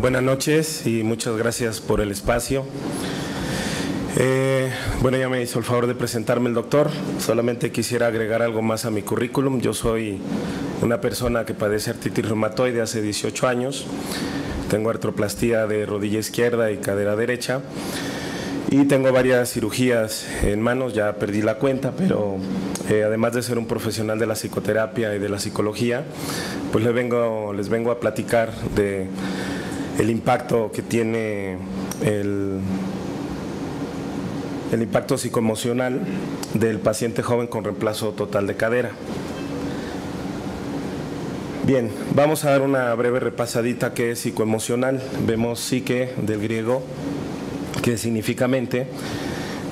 Buenas noches y muchas gracias por el espacio. Bueno, ya me hizo el favor de presentarme el doctor. Solamente quisiera agregar algo más a mi currículum. Yo soy una persona que padece artritis reumatoide hace 18 años. Tengo artroplastía de rodilla izquierda y cadera derecha. Y tengo varias cirugías en manos, ya perdí la cuenta, pero además de ser un profesional de la psicoterapia y de la psicología, pues les vengo a platicar de el impacto que tiene el impacto psicoemocional del paciente joven con reemplazo total de cadera. Bien, vamos a dar una breve repasadita que es psicoemocional. Vemos psique del griego, que significa mente,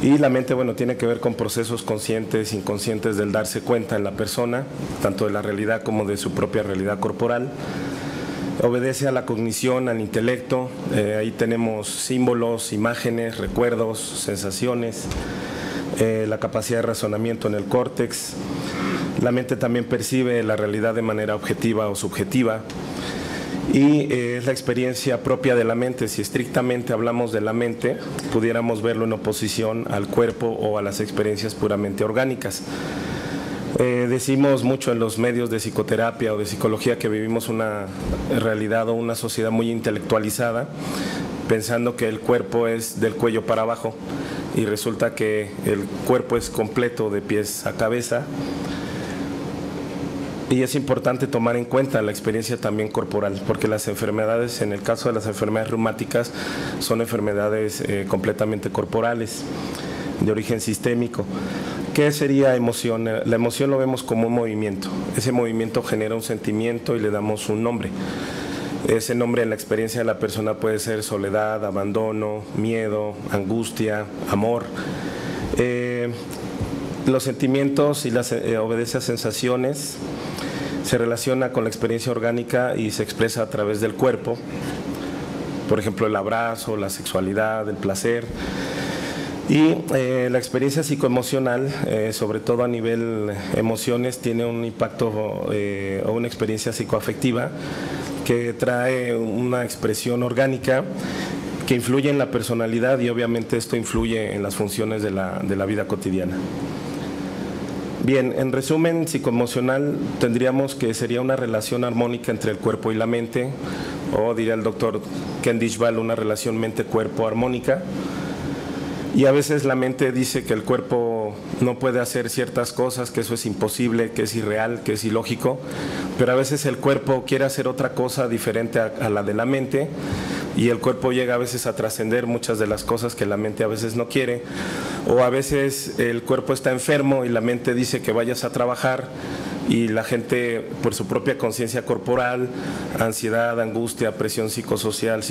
y la mente, bueno, tiene que ver con procesos conscientes, inconscientes del darse cuenta en la persona, tanto de la realidad como de su propia realidad corporal. Obedece a la cognición, al intelecto. Ahí tenemos símbolos, imágenes, recuerdos, sensaciones, la capacidad de razonamiento en el córtex. La mente también percibe la realidad de manera objetiva o subjetiva. Y es la experiencia propia de la mente. Si estrictamente hablamos de la mente, pudiéramos verlo en oposición al cuerpo o a las experiencias puramente orgánicas. Decimos mucho en los medios de psicoterapia o de psicología que vivimos una realidad o una sociedad muy intelectualizada, pensando que el cuerpo es del cuello para abajo, y resulta que el cuerpo es completo de pies a cabeza. Y es importante tomar en cuenta la experiencia también corporal, porque las enfermedades, en el caso de las enfermedades reumáticas, son enfermedades completamente corporales, de origen sistémico. ¿Qué sería emoción? La emoción lo vemos como un movimiento. Ese movimiento genera un sentimiento y le damos un nombre. Ese nombre en la experiencia de la persona puede ser soledad, abandono, miedo, angustia, amor. Los sentimientos y obedece a sensaciones, se relaciona con la experiencia orgánica y se expresa a través del cuerpo. Por ejemplo, el abrazo, la sexualidad, el placer. Y la experiencia psicoemocional, sobre todo a nivel emociones, tiene un impacto o una experiencia psicoafectiva que trae una expresión orgánica que influye en la personalidad, y obviamente esto influye en las funciones de la vida cotidiana. Bien, en resumen, psicoemocional tendríamos que sería una relación armónica entre el cuerpo y la mente, o diría el doctor Ken Dishbal, una relación mente-cuerpo armónica. Y a veces la mente dice que el cuerpo no puede hacer ciertas cosas, que eso es imposible, que es irreal, que es ilógico, pero a veces el cuerpo quiere hacer otra cosa diferente a la de la mente, y el cuerpo llega a veces a trascender muchas de las cosas que la mente a veces no quiere, o a veces el cuerpo está enfermo y la mente dice que vayas a trabajar, y la gente, por su propia conciencia corporal, ansiedad, angustia, presión psicosocial,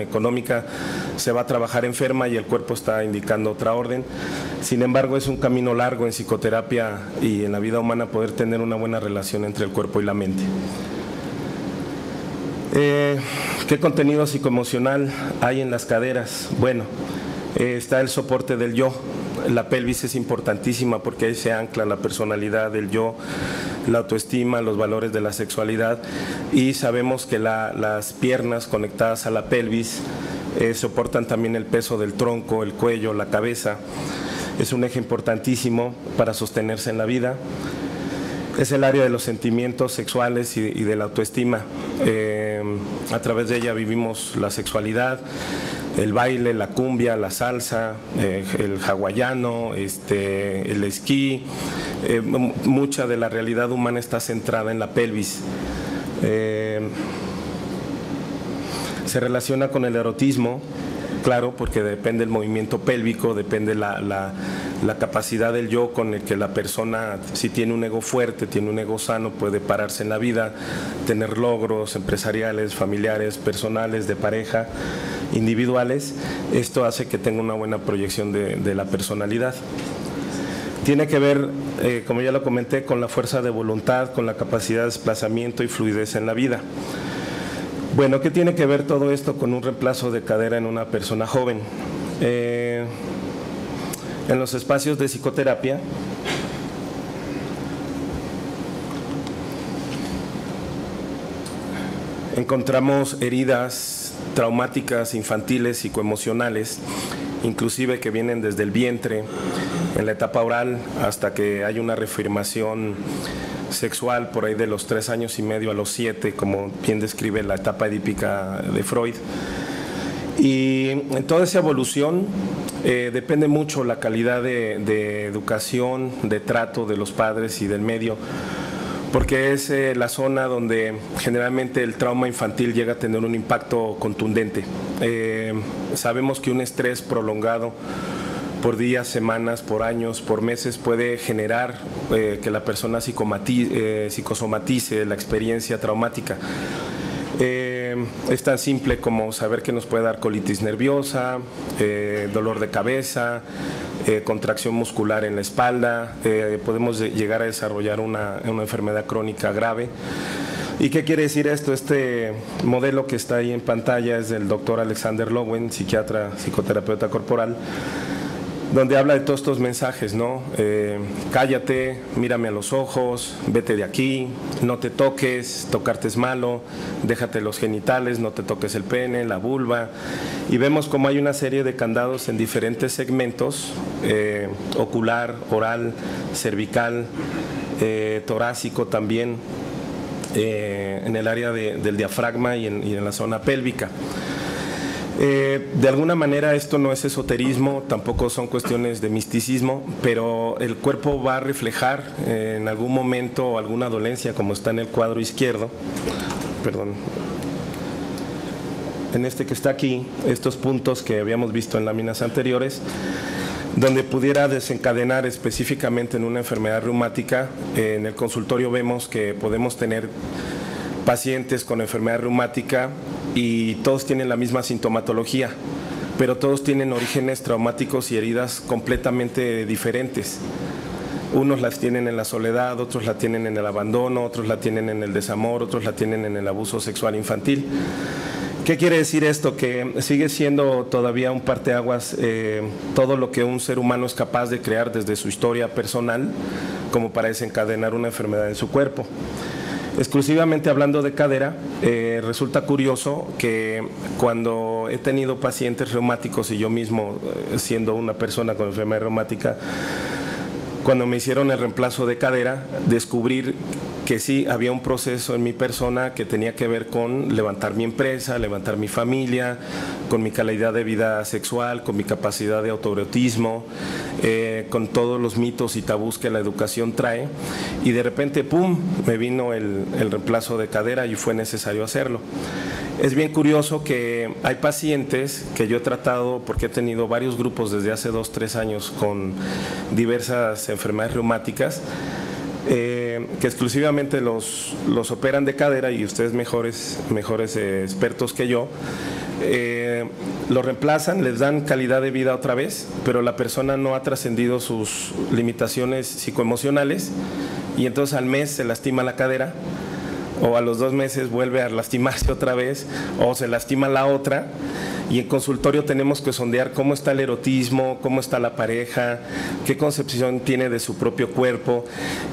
económica, se va a trabajar enferma y el cuerpo está indicando otra orden. Sin embargo, es un camino largo en psicoterapia y en la vida humana poder tener una buena relación entre el cuerpo y la mente. ¿Qué contenido psicoemocional hay en las caderas? Bueno, está el soporte del yo. La pelvis es importantísima porque ahí se ancla la personalidad del yo, la autoestima, los valores de la sexualidad, y sabemos que las piernas conectadas a la pelvis soportan también el peso del tronco, el cuello, la cabeza. Es un eje importantísimo para sostenerse en la vida. Es el área de los sentimientos sexuales y de la autoestima. A través de ella vivimos la sexualidad, el baile, la cumbia, la salsa, el hawaiano, el esquí. Mucha de la realidad humana está centrada en la pelvis. Se relaciona con el erotismo, claro, porque depende del movimiento pélvico, depende la capacidad del yo con el que la persona, si tiene un ego fuerte, tiene un ego sano, puede pararse en la vida, tener logros empresariales, familiares, personales, de pareja, individuales. Esto hace que tenga una buena proyección de la personalidad. Tiene que ver, como ya lo comenté, con la fuerza de voluntad, con la capacidad de desplazamiento y fluidez en la vida. Bueno, ¿qué tiene que ver todo esto con un reemplazo de cadera en una persona joven? En los espacios de psicoterapia encontramos heridas traumáticas infantiles, psicoemocionales, inclusive que vienen desde el vientre, en la etapa oral, hasta que hay una reafirmación sexual por ahí de los 3 años y medio a los 7, como bien describe la etapa edípica de Freud. Y en toda esa evolución depende mucho la calidad de educación, de trato de los padres y del medio, porque es la zona donde generalmente el trauma infantil llega a tener un impacto contundente. Sabemos que un estrés prolongado por días, semanas, por años, por meses puede generar que la persona psicosomatice la experiencia traumática. Es tan simple como saber que nos puede dar colitis nerviosa, dolor de cabeza, contracción muscular en la espalda, podemos llegar a desarrollar una enfermedad crónica grave. ¿Y qué quiere decir esto? Este modelo que está ahí en pantalla es del doctor Alexander Lowen, psiquiatra, psicoterapeuta corporal, donde habla de todos estos mensajes, ¿no? Cállate, mírame a los ojos, vete de aquí, no te toques, tocarte es malo, déjate los genitales, no te toques el pene, la vulva. Y vemos cómo hay una serie de candados en diferentes segmentos, ocular, oral, cervical, torácico también, en el área del diafragma y en la zona pélvica. De alguna manera esto no es esoterismo, tampoco son cuestiones de misticismo, pero el cuerpo va a reflejar en algún momento alguna dolencia, como está en el cuadro izquierdo, perdón, en este que está aquí, estos puntos que habíamos visto en láminas anteriores, donde pudiera desencadenar específicamente en una enfermedad reumática. En el consultorio vemos que podemos tener pacientes con enfermedad reumática y todos tienen la misma sintomatología, pero todos tienen orígenes traumáticos y heridas completamente diferentes. Unos las tienen en la soledad, otros la tienen en el abandono, otros la tienen en el desamor, otros la tienen en el abuso sexual infantil. ¿Qué quiere decir esto? Que sigue siendo todavía un parteaguas todo lo que un ser humano es capaz de crear desde su historia personal como para desencadenar una enfermedad en su cuerpo. Exclusivamente hablando de cadera, resulta curioso que cuando he tenido pacientes reumáticos y yo mismo siendo una persona con enfermedad reumática, cuando me hicieron el reemplazo de cadera, descubrir que sí, había un proceso en mi persona que tenía que ver con levantar mi empresa, levantar mi familia, con mi calidad de vida sexual, con mi capacidad de autoerotismo, con todos los mitos y tabús que la educación trae, y de repente, ¡pum!, me vino el reemplazo de cadera y fue necesario hacerlo. Es bien curioso que hay pacientes que yo he tratado, porque he tenido varios grupos desde hace 2 o 3 años con diversas enfermedades reumáticas, que exclusivamente los operan de cadera, y ustedes mejores expertos que yo, lo reemplazan, les dan calidad de vida otra vez, pero la persona no ha trascendido sus limitaciones psicoemocionales y entonces al mes se lastima la cadera, o a los 2 meses vuelve a lastimarse otra vez, o se lastima la otra, y en consultorio tenemos que sondear cómo está el erotismo, cómo está la pareja, qué concepción tiene de su propio cuerpo,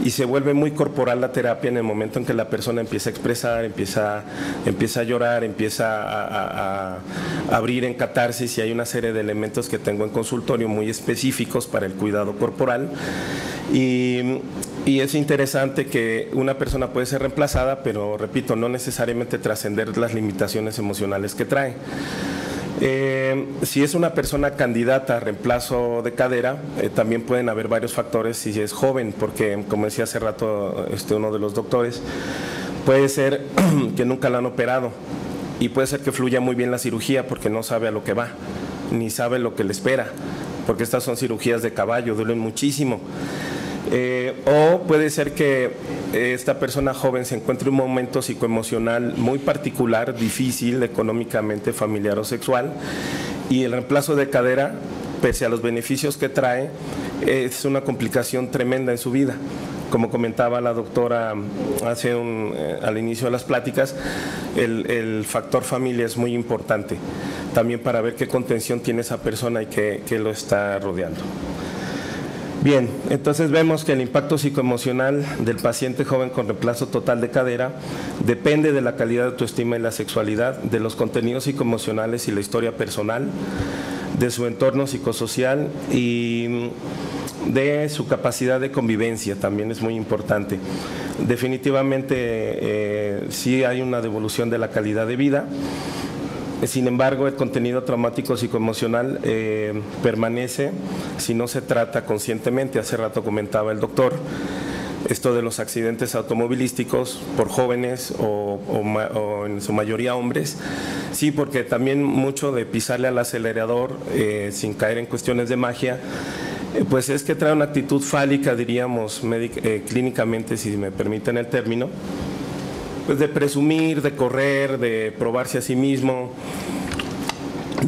y se vuelve muy corporal la terapia en el momento en que la persona empieza a expresar, empieza a llorar, empieza a abrir en catarsis, y hay una serie de elementos que tengo en consultorio muy específicos para el cuidado corporal. Y es interesante que una persona puede ser reemplazada, pero repito, no necesariamente trascender las limitaciones emocionales que trae. Si es una persona candidata a reemplazo de cadera, también pueden haber varios factores si es joven, porque como decía hace rato uno de los doctores, puede ser que nunca la han operado, y puede ser que fluya muy bien la cirugía porque no sabe a lo que va, ni sabe lo que le espera, porque estas son cirugías de caballo, duelen muchísimo. O puede ser que esta persona joven se encuentre en un momento psicoemocional muy particular, difícil económicamente, familiar o sexual, y el reemplazo de cadera, pese a los beneficios que trae, es una complicación tremenda en su vida. Como comentaba la doctora al inicio de las pláticas, el factor familia es muy importante también para ver qué contención tiene esa persona y qué lo está rodeando. Bien, entonces vemos que el impacto psicoemocional del paciente joven con reemplazo total de cadera depende de la calidad de autoestima y la sexualidad, de los contenidos psicoemocionales y la historia personal, de su entorno psicosocial y de su capacidad de convivencia, también es muy importante. Definitivamente sí hay una devolución de la calidad de vida. Sin embargo, el contenido traumático psicoemocional permanece si no se trata conscientemente. Hace rato comentaba el doctor esto de los accidentes automovilísticos por jóvenes o en su mayoría hombres. Sí, porque también mucho de pisarle al acelerador sin caer en cuestiones de magia, pues es que trae una actitud fálica, diríamos clínicamente, si me permiten el término, pues de presumir, de correr, de probarse a sí mismo,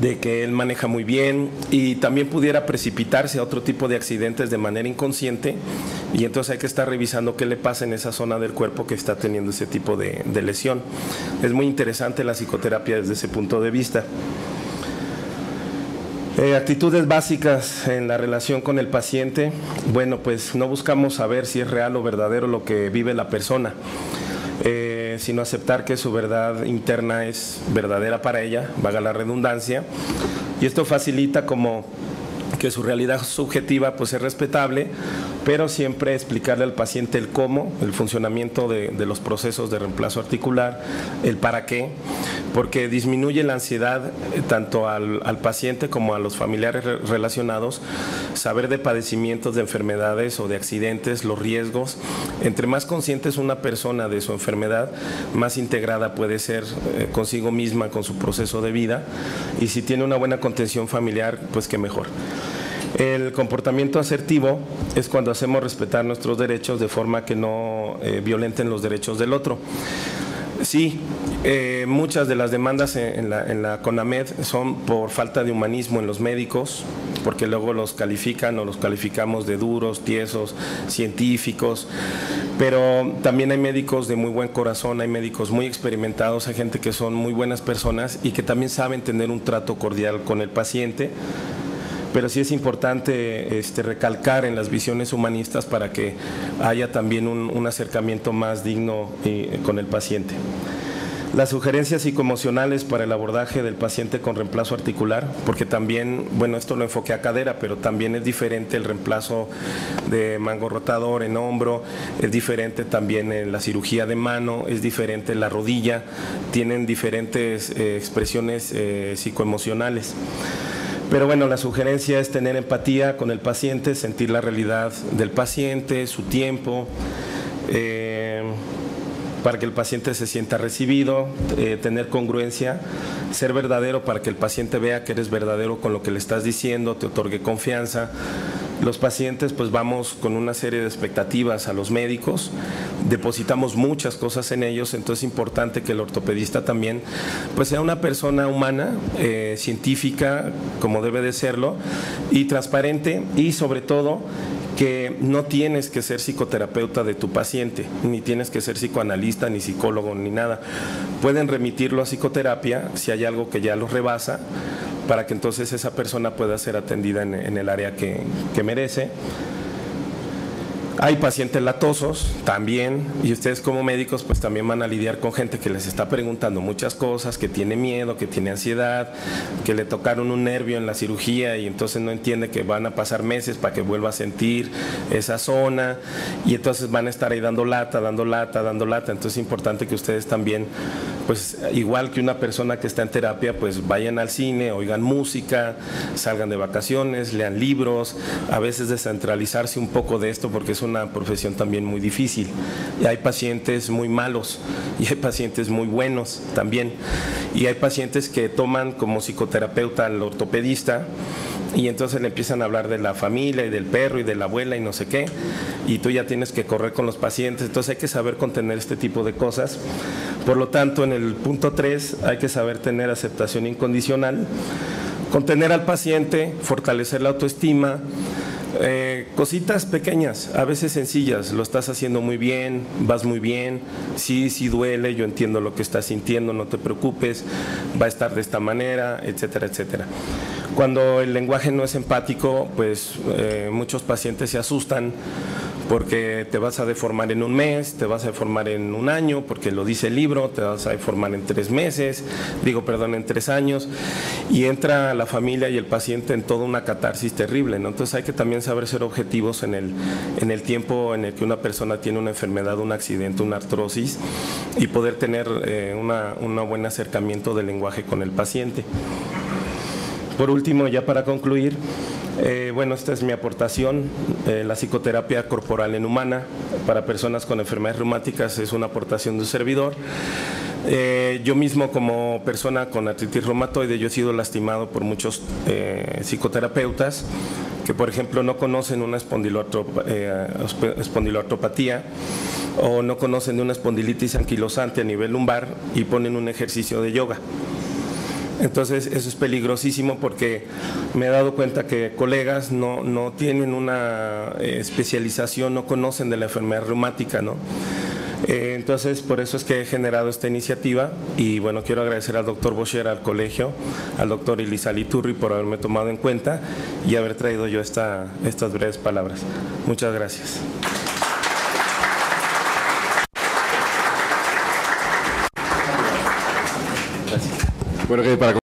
de que él maneja muy bien, y también pudiera precipitarse a otro tipo de accidentes de manera inconsciente, y entonces hay que estar revisando qué le pasa en esa zona del cuerpo que está teniendo ese tipo de lesión. Es muy interesante la psicoterapia desde ese punto de vista. Actitudes básicas en la relación con el paciente. Bueno, pues no buscamos saber si es real o verdadero lo que vive la persona, sino aceptar que su verdad interna es verdadera para ella, valga la redundancia, y esto facilita como que su realidad subjetiva pues es respetable, pero siempre explicarle al paciente el cómo, el funcionamiento de los procesos de reemplazo articular, el para qué, porque disminuye la ansiedad tanto al paciente como a los familiares relacionados, saber de padecimientos, de enfermedades o de accidentes, los riesgos. Entre más consciente es una persona de su enfermedad, más integrada puede ser consigo misma, con su proceso de vida, y si tiene una buena contención familiar, pues qué mejor. El comportamiento asertivo es cuando hacemos respetar nuestros derechos de forma que no violenten los derechos del otro. Sí, muchas de las demandas en la CONAMED son por falta de humanismo en los médicos, porque luego los califican o los calificamos de duros, tiesos, científicos, pero también hay médicos de muy buen corazón, hay médicos muy experimentados, hay gente que son muy buenas personas y que también saben tener un trato cordial con el paciente. Pero sí es importante recalcar en las visiones humanistas para que haya también un acercamiento más digno con el paciente. Las sugerencias psicoemocionales para el abordaje del paciente con reemplazo articular, porque también, bueno, esto lo enfoqué a cadera, pero también es diferente el reemplazo de mango rotador en hombro, es diferente también en la cirugía de mano, es diferente en la rodilla, tienen diferentes expresiones psicoemocionales. Pero bueno, la sugerencia es tener empatía con el paciente, sentir la realidad del paciente, su tiempo, para que el paciente se sienta recibido, tener congruencia, ser verdadero para que el paciente vea que eres verdadero con lo que le estás diciendo, te otorgue confianza. Los pacientes pues vamos con una serie de expectativas a los médicos, depositamos muchas cosas en ellos, entonces es importante que el ortopedista también pues sea una persona humana, científica como debe de serlo, y transparente, y sobre todo que no tienes que ser psicoterapeuta de tu paciente, ni tienes que ser psicoanalista, ni psicólogo, ni nada. Pueden remitirlo a psicoterapia si hay algo que ya los rebasa, para que entonces esa persona pueda ser atendida en el área que merece. Hay pacientes latosos también, y ustedes como médicos pues también van a lidiar con gente que les está preguntando muchas cosas, que tiene miedo, que tiene ansiedad, que le tocaron un nervio en la cirugía y entonces no entiende que van a pasar meses para que vuelva a sentir esa zona, y entonces van a estar ahí dando lata, entonces es importante que ustedes también, pues igual que una persona que está en terapia, pues vayan al cine, oigan música, salgan de vacaciones, lean libros, a veces descentralizarse un poco de esto porque es una profesión también muy difícil, y hay pacientes muy malos y hay pacientes muy buenos también, y hay pacientes que toman como psicoterapeuta al ortopedista y entonces le empiezan a hablar de la familia y del perro y de la abuela y no sé qué, y tú ya tienes que correr con los pacientes, entonces hay que saber contener este tipo de cosas. Por lo tanto, en el punto 3 hay que saber tener aceptación incondicional, contener al paciente, fortalecer la autoestima, cositas pequeñas, a veces sencillas, lo estás haciendo muy bien, vas muy bien, sí duele, yo entiendo lo que estás sintiendo, no te preocupes, va a estar de esta manera, etcétera, etcétera. Cuando el lenguaje no es empático, pues muchos pacientes se asustan porque te vas a deformar en un mes, te vas a deformar en un año, porque lo dice el libro, te vas a deformar en 3 meses, en 3 años, y entra la familia y el paciente en toda una catarsis terrible, ¿no? Entonces hay que también saber ser objetivos en el tiempo en el que una persona tiene una enfermedad, un accidente, una artrosis, y poder tener un buen acercamiento del lenguaje con el paciente. Por último, ya para concluir, bueno, esta es mi aportación. La psicoterapia corporal en humana para personas con enfermedades reumáticas es una aportación de un servidor. Yo mismo, como persona con artritis reumatoide, yo he sido lastimado por muchos psicoterapeutas que, por ejemplo, no conocen una espondiloartropatía o no conocen de una espondilitis anquilosante a nivel lumbar y ponen un ejercicio de yoga. Entonces eso es peligrosísimo porque me he dado cuenta que colegas no tienen una especialización, no conocen de la enfermedad reumática, ¿no? Entonces por eso es que he generado esta iniciativa y bueno, quiero agradecer al doctor Bocher, al colegio, al doctor Elizalde Turri por haberme tomado en cuenta y haber traído yo estas breves palabras. Muchas gracias. Bueno, que para